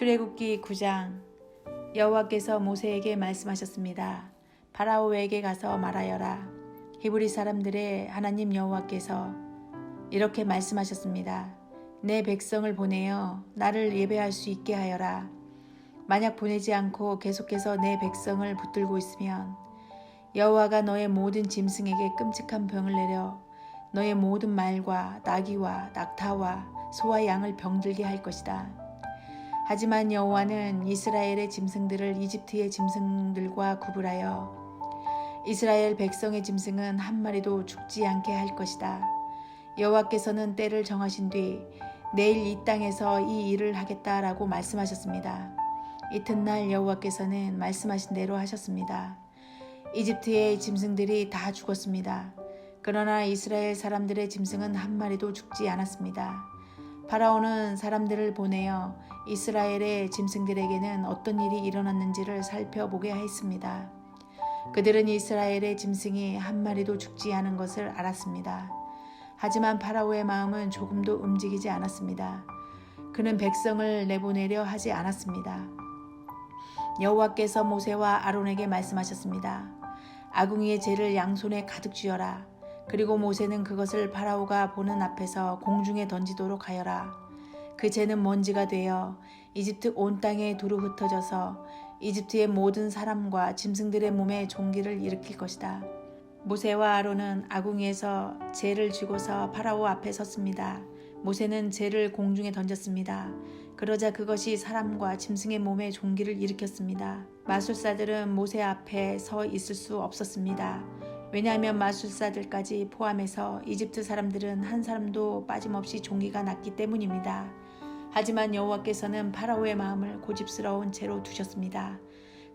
출애굽기 9장. 여호와께서 모세에게 말씀하셨습니다. 파라오에게 가서 말하여라. 히브리 사람들의 하나님 여호와께서 이렇게 말씀하셨습니다. 내 백성을 보내어 나를 예배할 수 있게 하여라. 만약 보내지 않고 계속해서 내 백성을 붙들고 있으면 여호와가 너의 모든 짐승에게 끔찍한 병을 내려 너의 모든 말과 나귀와 낙타와 소와 양을 병들게 할 것이다. 하지만 여호와는 이스라엘의 짐승들을 이집트의 짐승들과 구분하여 이스라엘 백성의 짐승은 한 마리도 죽지 않게 할 것이다. 여호와께서는 때를 정하신 뒤 내일 이 땅에서 이 일을 하겠다라고 말씀하셨습니다. 이튿날 여호와께서는 말씀하신 대로 하셨습니다. 이집트의 짐승들이 다 죽었습니다. 그러나 이스라엘 사람들의 짐승은 한 마리도 죽지 않았습니다. 파라오는 사람들을 보내어 이스라엘의 짐승들에게는 어떤 일이 일어났는지를 살펴보게 했습니다. 그들은 이스라엘의 짐승이 한 마리도 죽지 않은 것을 알았습니다. 하지만 파라오의 마음은 조금도 움직이지 않았습니다. 그는 백성을 내보내려 하지 않았습니다. 여호와께서 모세와 아론에게 말씀하셨습니다. 아궁이의 재를 양손에 가득 쥐어라. 그리고 모세는 그것을 파라오가 보는 앞에서 공중에 던지도록 하여라. 그 재는 먼지가 되어 이집트 온 땅에 두루 흩어져서 이집트의 모든 사람과 짐승들의 몸에 종기를 일으킬 것이다. 모세와 아론은 아궁이에서 재를 쥐고서 파라오 앞에 섰습니다. 모세는 재를 공중에 던졌습니다. 그러자 그것이 사람과 짐승의 몸에 종기를 일으켰습니다. 마술사들은 모세 앞에 서 있을 수 없었습니다. 왜냐하면 마술사들까지 포함해서 이집트 사람들은 한 사람도 빠짐없이 종기가 났기 때문입니다. 하지만 여호와께서는 파라오의 마음을 고집스러운 채로 두셨습니다.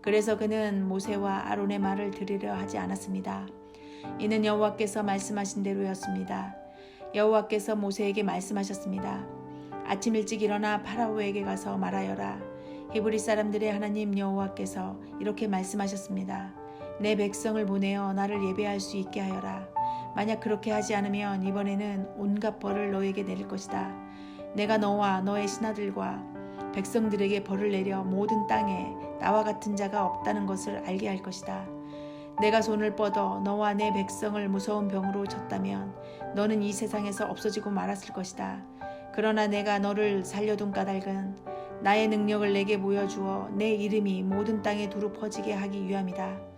그래서 그는 모세와 아론의 말을 들으려 하지 않았습니다. 이는 여호와께서 말씀하신 대로였습니다. 여호와께서 모세에게 말씀하셨습니다. 아침 일찍 일어나 파라오에게 가서 말하여라. 히브리 사람들의 하나님 여호와께서 이렇게 말씀하셨습니다. 내 백성을 보내어 나를 예배할 수 있게 하여라. 만약 그렇게 하지 않으면 이번에는 온갖 벌을 너에게 내릴 것이다. 내가 너와 너의 신하들과 백성들에게 벌을 내려 모든 땅에 나와 같은 자가 없다는 것을 알게 할 것이다. 내가 손을 뻗어 너와 내 백성을 무서운 병으로 쳤다면 너는 이 세상에서 없어지고 말았을 것이다. 그러나 내가 너를 살려둔 까닭은 나의 능력을 내게 보여주어 내 이름이 모든 땅에 두루 퍼지게 하기 위함이다.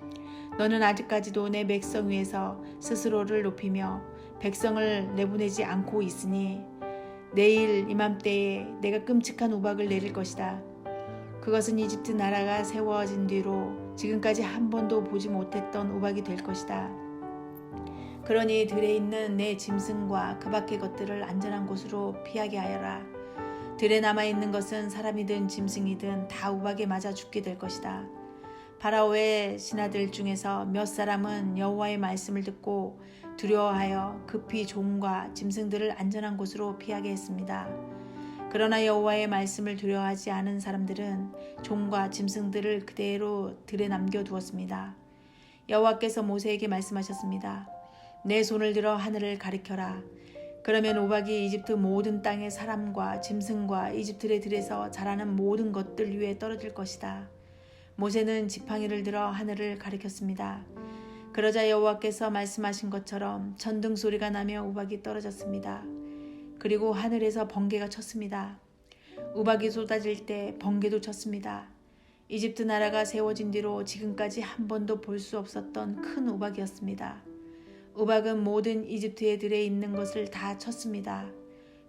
너는 아직까지도 내 백성 위에서 스스로를 높이며 백성을 내보내지 않고 있으니 내일 이맘때에 내가 끔찍한 우박을 내릴 것이다. 그것은 이집트 나라가 세워진 뒤로 지금까지 한 번도 보지 못했던 우박이 될 것이다. 그러니 들에 있는 내 짐승과 그 밖의 것들을 안전한 곳으로 피하게 하여라. 들에 남아있는 것은 사람이든 짐승이든 다 우박에 맞아 죽게 될 것이다. 파라오의 신하들 중에서 몇 사람은 여호와의 말씀을 듣고 두려워하여 급히 종과 짐승들을 안전한 곳으로 피하게 했습니다. 그러나 여호와의 말씀을 두려워하지 않은 사람들은 종과 짐승들을 그대로 들에 남겨두었습니다. 여호와께서 모세에게 말씀하셨습니다. 내 손을 들어 하늘을 가리켜라. 그러면 우박이 이집트 모든 땅의 사람과 짐승과 이집트의 들에서 자라는 모든 것들 위에 떨어질 것이다. 모세는 지팡이를 들어 하늘을 가리켰습니다. 그러자 여호와께서 말씀하신 것처럼 천둥 소리가 나며 우박이 떨어졌습니다. 그리고 하늘에서 번개가 쳤습니다. 우박이 쏟아질 때 번개도 쳤습니다. 이집트 나라가 세워진 뒤로 지금까지 한 번도 볼 수 없었던 큰 우박이었습니다. 우박은 모든 이집트의 들에 있는 것을 다 쳤습니다.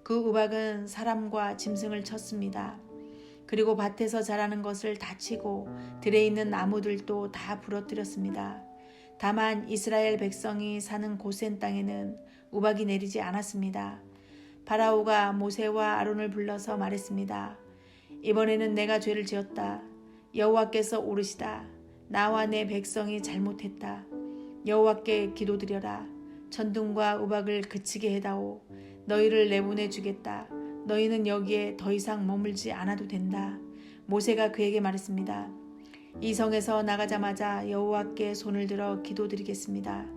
그 우박은 사람과 짐승을 쳤습니다. 그리고 밭에서 자라는 것을 다 치고 들에 있는 나무들도 다 부러뜨렸습니다. 다만 이스라엘 백성이 사는 고센 땅에는 우박이 내리지 않았습니다. 파라오가 모세와 아론을 불러서 말했습니다. 이번에는 내가 죄를 지었다. 여호와께서 오르시다. 나와 내 백성이 잘못했다. 여호와께 기도드려라. 천둥과 우박을 그치게 해다오. 너희를 내보내 주겠다. 너희는 여기에 더 이상 머물지 않아도 된다. 모세가 그에게 말했습니다. 이 성에서 나가자마자 여호와께 손을 들어 기도드리겠습니다.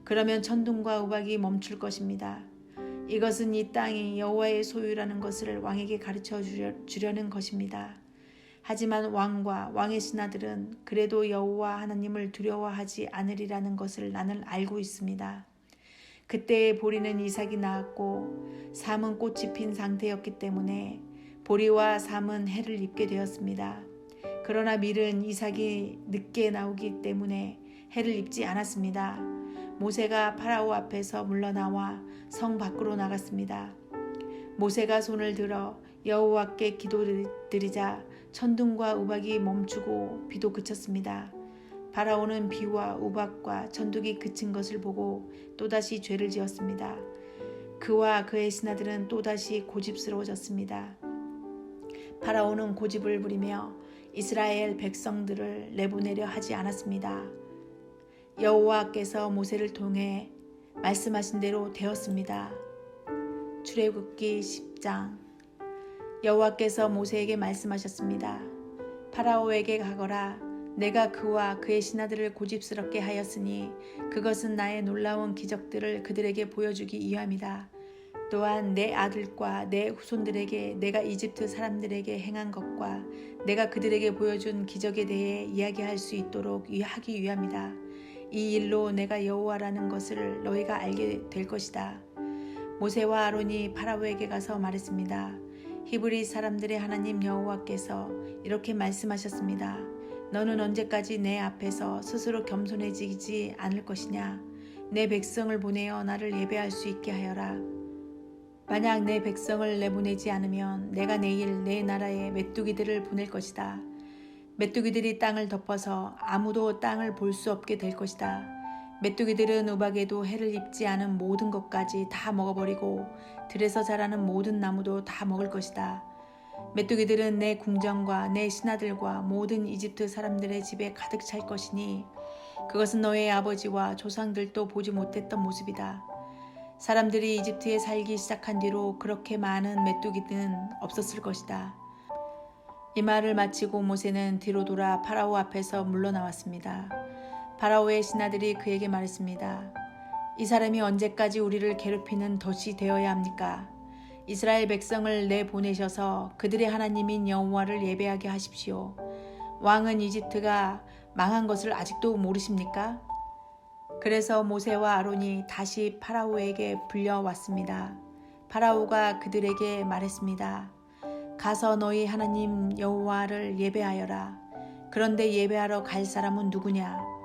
그러면 천둥과 우박이 멈출 것입니다. 이것은 이 땅이 여호와의 소유라는 것을 왕에게 가르쳐 주려는 것입니다. 하지만 왕과 왕의 신하들은 그래도 여호와 하나님을 두려워하지 않으리라는 것을 나는 알고 있습니다. 그때에 보리는 이삭이 낳았고 삶은 꽃이 핀 상태였기 때문에 보리와 삶은 해를 입게 되었습니다. 그러나 밀은 이삭이 늦게 나오기 때문에 해를 입지 않았습니다. 모세가 파라오 앞에서 물러나와 성 밖으로 나갔습니다. 모세가 손을 들어 여호와께 기도드리자 천둥과 우박이 멈추고 비도 그쳤습니다. 파라오는 비와 우박과 천둥이 그친 것을 보고 또다시 죄를 지었습니다. 그와 그의 신하들은 또다시 고집스러워졌습니다. 파라오는 고집을 부리며 이스라엘 백성들을 내보내려 하지 않았습니다. 여호와께서 모세를 통해 말씀하신 대로 되었습니다. 출애굽기 10장. 여호와께서 모세에게 말씀하셨습니다. 파라오에게 가거라. 내가 그와 그의 신하들을 고집스럽게 하였으니 그것은 나의 놀라운 기적들을 그들에게 보여주기 위함이다. 또한 내 아들과 내 후손들에게 내가 이집트 사람들에게 행한 것과 내가 그들에게 보여준 기적에 대해 이야기할 수 있도록 하기 위함이다. 이 일로 내가 여호와라는 것을 너희가 알게 될 것이다. 모세와 아론이 파라오에게 가서 말했습니다. 히브리 사람들의 하나님 여호와께서 이렇게 말씀하셨습니다. 너는 언제까지 내 앞에서 스스로 겸손해지지 않을 것이냐? 내 백성을 보내어 나를 예배할 수 있게 하여라. 만약 내 백성을 내보내지 않으면 내가 내일 내 나라에 메뚜기들을 보낼 것이다. 메뚜기들이 땅을 덮어서 아무도 땅을 볼 수 없게 될 것이다. 메뚜기들은 우박에도 해를 입지 않은 모든 것까지 다 먹어버리고 들에서 자라는 모든 나무도 다 먹을 것이다. 메뚜기들은 내 궁정과 내 신하들과 모든 이집트 사람들의 집에 가득 찰 것이니 그것은 너의 아버지와 조상들도 보지 못했던 모습이다. 사람들이 이집트에 살기 시작한 뒤로 그렇게 많은 메뚜기는 없었을 것이다. 이 말을 마치고 모세는 뒤로 돌아 파라오 앞에서 물러나왔습니다. 파라오의 신하들이 그에게 말했습니다. 이 사람이 언제까지 우리를 괴롭히는 덫이 되어야 합니까? 이스라엘 백성을 내보내셔서 그들의 하나님인 여호와를 예배하게 하십시오. 왕은 이집트가 망한 것을 아직도 모르십니까? 그래서 모세와 아론이 다시 파라오에게 불려왔습니다. 파라오가 그들에게 말했습니다. 가서 너희 하나님 여호와를 예배하여라. 그런데 예배하러 갈 사람은 누구냐?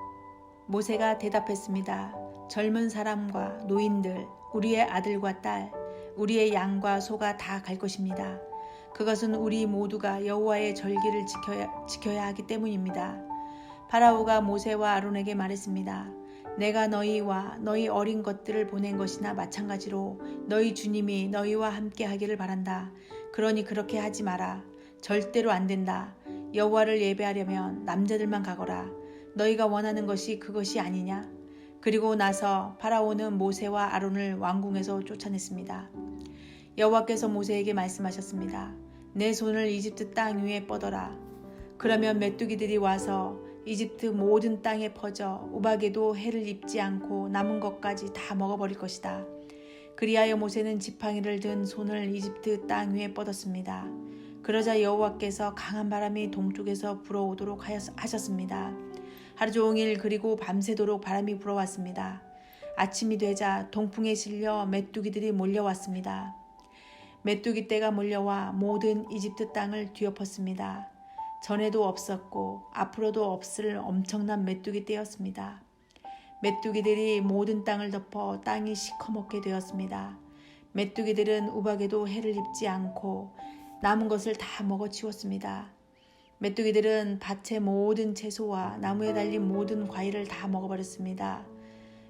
모세가 대답했습니다. 젊은 사람과 노인들, 우리의 아들과 딸, 우리의 양과 소가 다 갈 것입니다. 그것은 우리 모두가 여호와의 절기를 지켜야 하기 때문입니다. 파라오가 모세와 아론에게 말했습니다. 내가 너희와 너희 어린 것들을 보낸 것이나 마찬가지로 너희 주님이 너희와 함께 하기를 바란다. 그러니 그렇게 하지 마라. 절대로 안 된다. 여호와를 예배하려면 남자들만 가거라. 너희가 원하는 것이 그것이 아니냐? 그리고 나서 파라오는 모세와 아론을 왕궁에서 쫓아냈습니다. 여호와께서 모세에게 말씀하셨습니다. 내 손을 이집트 땅 위에 뻗어라. 그러면 메뚜기들이 와서 이집트 모든 땅에 퍼져 우박에도 해를 입지 않고 남은 것까지 다 먹어버릴 것이다. 그리하여 모세는 지팡이를 든 손을 이집트 땅 위에 뻗었습니다. 그러자 여호와께서 강한 바람이 동쪽에서 불어오도록 하셨습니다. 하루 종일 그리고 밤새도록 바람이 불어왔습니다. 아침이 되자 동풍에 실려 메뚜기들이 몰려왔습니다. 메뚜기 떼가 몰려와 모든 이집트 땅을 뒤엎었습니다. 전에도 없었고 앞으로도 없을 엄청난 메뚜기 떼였습니다. 메뚜기들이 모든 땅을 덮어 땅이 시커멓게 되었습니다. 메뚜기들은 우박에도 해를 입지 않고 남은 것을 다 먹어치웠습니다. 메뚜기들은 밭의 모든 채소와 나무에 달린 모든 과일을 다 먹어버렸습니다.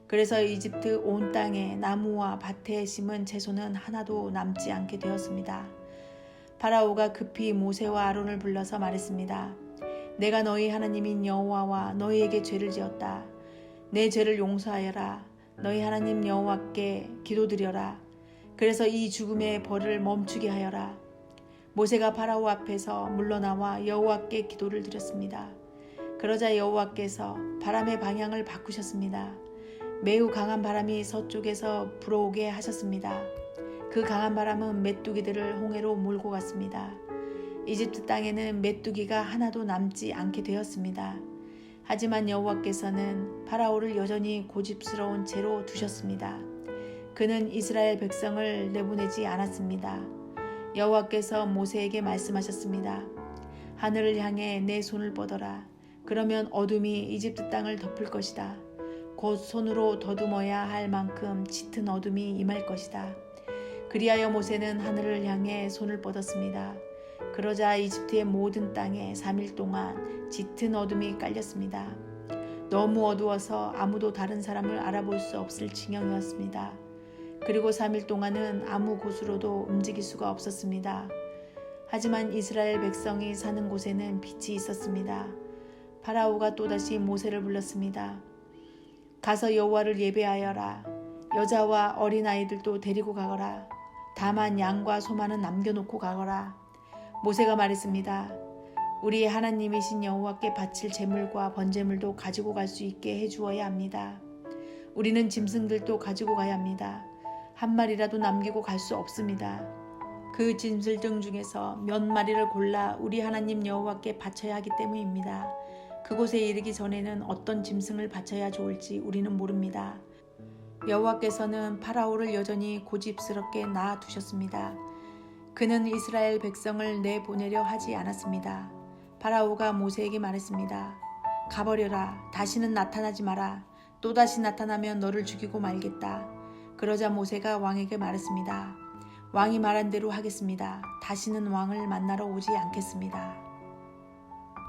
그래서 이집트 온 땅에 나무와 밭에 심은 채소는 하나도 남지 않게 되었습니다. 파라오가 급히 모세와 아론을 불러서 말했습니다. 내가 너희 하나님인 여호와와 너희에게 죄를 지었다. 내 죄를 용서하여라. 너희 하나님 여호와께 기도드려라. 그래서 이 죽음의 벌을 멈추게 하여라. 모세가 파라오 앞에서 물러나와 여호와께 기도를 드렸습니다. 그러자 여호와께서 바람의 방향을 바꾸셨습니다. 매우 강한 바람이 서쪽에서 불어오게 하셨습니다. 그 강한 바람은 메뚜기들을 홍해로 몰고 갔습니다. 이집트 땅에는 메뚜기가 하나도 남지 않게 되었습니다. 하지만 여호와께서는 파라오를 여전히 고집스러운 채로 두셨습니다. 그는 이스라엘 백성을 내보내지 않았습니다. 여호와께서 모세에게 말씀하셨습니다. 하늘을 향해 내 손을 뻗어라. 그러면 어둠이 이집트 땅을 덮을 것이다. 곧 손으로 더듬어야 할 만큼 짙은 어둠이 임할 것이다. 그리하여 모세는 하늘을 향해 손을 뻗었습니다. 그러자 이집트의 모든 땅에 3일 동안 짙은 어둠이 깔렸습니다. 너무 어두워서 아무도 다른 사람을 알아볼 수 없을 지경이었습니다. 그리고 3일 동안은 아무 곳으로도 움직일 수가 없었습니다. 하지만 이스라엘 백성이 사는 곳에는 빛이 있었습니다. 파라오가 또다시 모세를 불렀습니다. 가서 여호와를 예배하여라. 여자와 어린아이들도 데리고 가거라. 다만 양과 소만은 남겨놓고 가거라. 모세가 말했습니다. 우리의 하나님이신 여호와께 바칠 제물과 번제물도 가지고 갈 수 있게 해주어야 합니다. 우리는 짐승들도 가지고 가야 합니다. 한 마리라도 남기고 갈 수 없습니다. 그 짐승들 중에서 몇 마리를 골라 우리 하나님 여호와께 바쳐야 하기 때문입니다. 그곳에 이르기 전에는 어떤 짐승을 바쳐야 좋을지 우리는 모릅니다. 여호와께서는 파라오를 여전히 고집스럽게 놔두셨습니다. 그는 이스라엘 백성을 내보내려 하지 않았습니다. 파라오가 모세에게 말했습니다. 가버려라. 다시는 나타나지 마라. 또다시 나타나면 너를 죽이고 말겠다. 그러자 모세가 왕에게 말했습니다. 왕이 말한 대로 하겠습니다. 다시는 왕을 만나러 오지 않겠습니다.